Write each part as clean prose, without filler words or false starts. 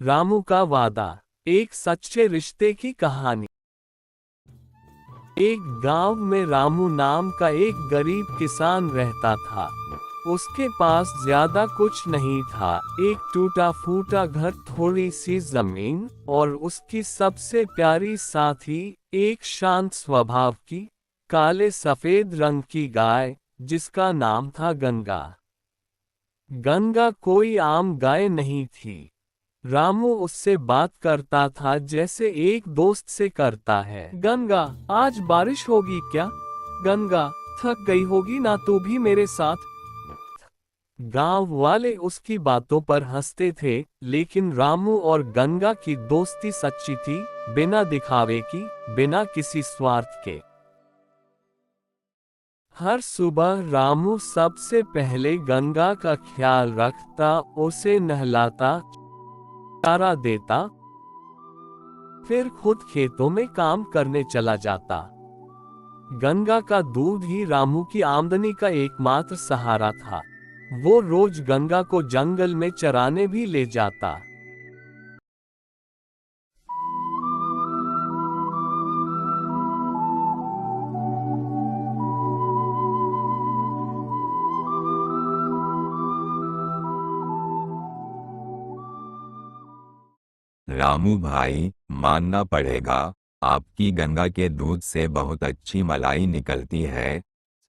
रामू का वादा। एक सच्चे रिश्ते की कहानी। एक गांव में रामू नाम का एक गरीब किसान रहता था। उसके पास ज्यादा कुछ नहीं था, एक टूटा फूटा घर, थोड़ी सी जमीन और उसकी सबसे प्यारी साथी, एक शांत स्वभाव की काले सफेद रंग की गाय, जिसका नाम था गंगा। गंगा कोई आम गाय नहीं थी। रामू उससे बात करता था जैसे एक दोस्त से करता है। गंगा, आज बारिश होगी क्या? गंगा, थक गई होगी ना तू भी मेरे साथ? गांव वाले उसकी बातों पर हंसते थे, लेकिन रामू और गंगा की दोस्ती सच्ची थी, बिना दिखावे की, बिना किसी स्वार्थ के। हर सुबह रामू सबसे पहले गंगा का ख्याल रखता, उसे नहलाता, चारा देता, फिर खुद खेतों में काम करने चला जाता। गंगा का दूध ही रामू की आमदनी का एकमात्र सहारा था। वो रोज गंगा को जंगल में चराने भी ले जाता। रामू भाई, मानना पड़ेगा, आपकी गंगा के दूध से बहुत अच्छी मलाई निकलती है।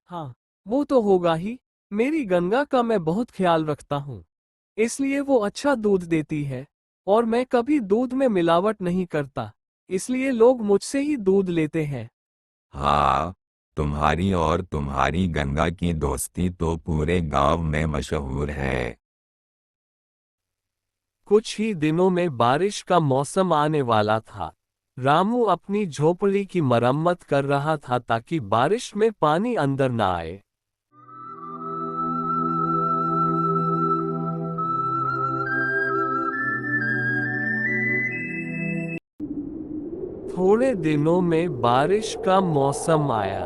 हाँ, वो तो होगा ही। मेरी गंगा का मैं बहुत ख्याल रखता हूँ, इसलिए वो अच्छा दूध देती है। और मैं कभी दूध में मिलावट नहीं करता, इसलिए लोग मुझसे ही दूध लेते हैं। हाँ, तुम्हारी और तुम्हारी गंगा की दोस्ती तो पूरे गांव में मशहूर है। कुछ ही दिनों में बारिश का मौसम आने वाला था। रामू अपनी झोपड़ी की मरम्मत कर रहा था ताकि बारिश में पानी अंदर ना आए। थोड़े दिनों में बारिश का मौसम आया।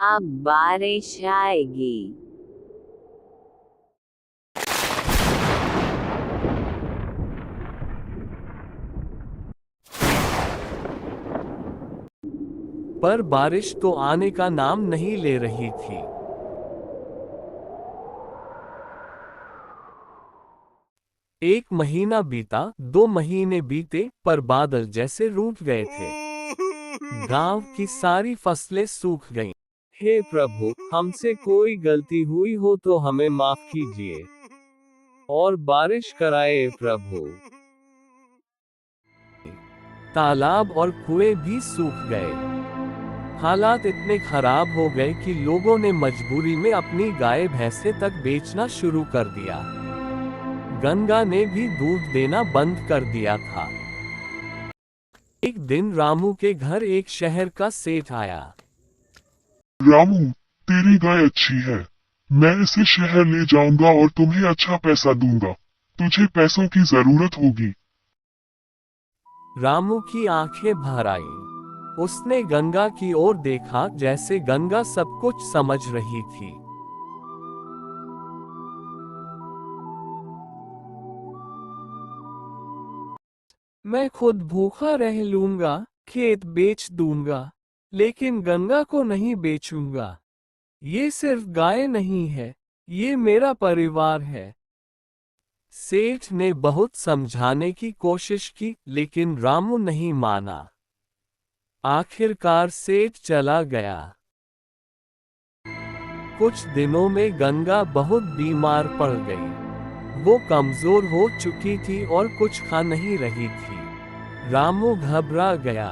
अब बारिश आएगी। पर बारिश तो आने का नाम नहीं ले रही थी। एक महीना बीता, 2 महीने बीते, पर बादल जैसे रूठ गए थे। गांव की सारी फसलें सूख गईं। हे प्रभु, हमसे कोई गलती हुई हो तो हमें माफ कीजिए और बारिश कराए प्रभु। तालाब और कुएं भी सूख गए। हालात इतने खराब हो गए कि लोगों ने मजबूरी में अपनी गाय भैंसे तक बेचना शुरू कर दिया। गंगा ने भी दूध देना बंद कर दिया था। एक दिन रामू के घर एक शहर का सेठ आया। रामू, तेरी गाय अच्छी है। मैं इसे शहर ले जाऊंगा और तुम्हें अच्छा पैसा दूंगा। तुझे पैसों की जरूरत होगी। रामू की आंखें भर आईं। उसने गंगा की ओर देखा, जैसे गंगा सब कुछ समझ रही थी। मैं खुद भूखा रह लूंगा, खेत बेच दूंगा, लेकिन गंगा को नहीं बेचूंगा। ये सिर्फ गाय नहीं है, ये मेरा परिवार है। सेठ ने बहुत समझाने की कोशिश की, लेकिन रामू नहीं माना। आखिरकार सेठ चला गया। कुछ दिनों में गंगा बहुत बीमार पड़ गई। वो कमजोर हो चुकी थी और कुछ खा नहीं रही थी। रामू घबरा गया।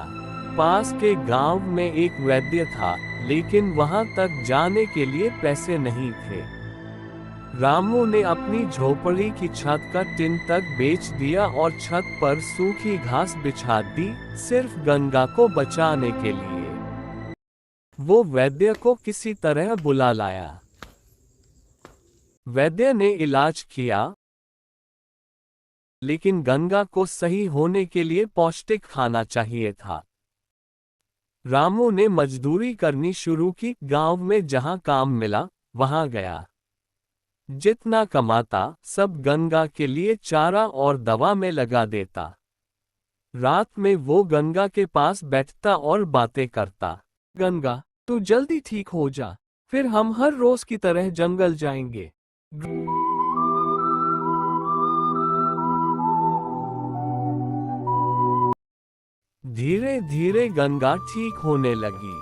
पास के गांव में एक वैद्य था, लेकिन वहां तक जाने के लिए पैसे नहीं थे। रामू ने अपनी झोपड़ी की छत का टिन तक बेच दिया और छत पर सूखी घास बिछा दी, सिर्फ गंगा को बचाने के लिए। वो वैद्य को किसी तरह बुला लाया। वैद्य ने इलाज किया, लेकिन गंगा को सही होने के लिए पौष्टिक खाना चाहिए था। रामू ने मजदूरी करनी शुरू की, गांव में जहां काम मिला वहां गया। जितना कमाता सब गंगा के लिए चारा और दवा में लगा देता। रात में वो गंगा के पास बैठता और बातें करता। गंगा, तू जल्दी ठीक हो जा, फिर हम हर रोज की तरह जंगल जाएंगे। धीरे धीरे गंगा ठीक होने लगी।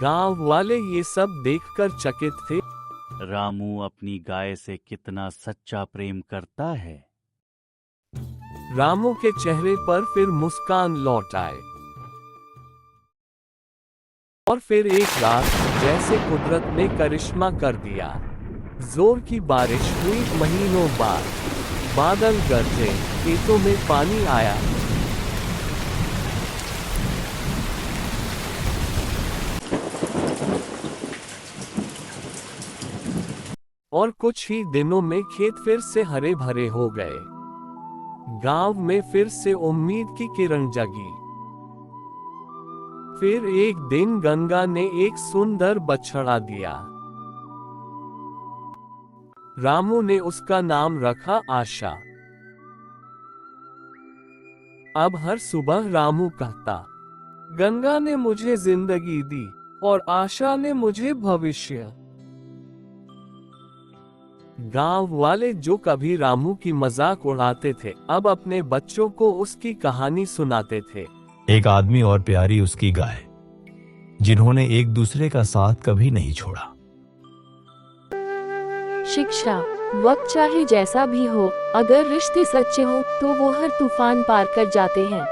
गांव वाले ये सब देखकर चकित थे। रामू अपनी गाय से कितना सच्चा प्रेम करता है। रामू के चेहरे पर फिर मुस्कान लौट आए। और फिर एक रात जैसे कुदरत ने करिश्मा कर दिया। जोर की बारिश हुई महीनों बाद। बादल गरजे, खेतों में पानी आया। और कुछ ही दिनों में खेत फिर से हरे भरे हो गए। गांव में फिर से उम्मीद की किरण जगी। फिर एक दिन गंगा ने एक सुंदर बछड़ा दिया। रामू ने उसका नाम रखा आशा। अब हर सुबह रामू कहता, गंगा ने मुझे जिंदगी दी और आशा ने मुझे भविष्य। गांव वाले जो कभी रामू की मजाक उड़ाते थे, अब अपने बच्चों को उसकी कहानी सुनाते थे। एक आदमी और प्यारी उसकी गाय, जिन्होंने एक दूसरे का साथ कभी नहीं छोड़ा। शिक्षा, वक्त चाहे जैसा भी हो, अगर रिश्ते सच्चे हो तो वो हर तूफान पार कर जाते हैं।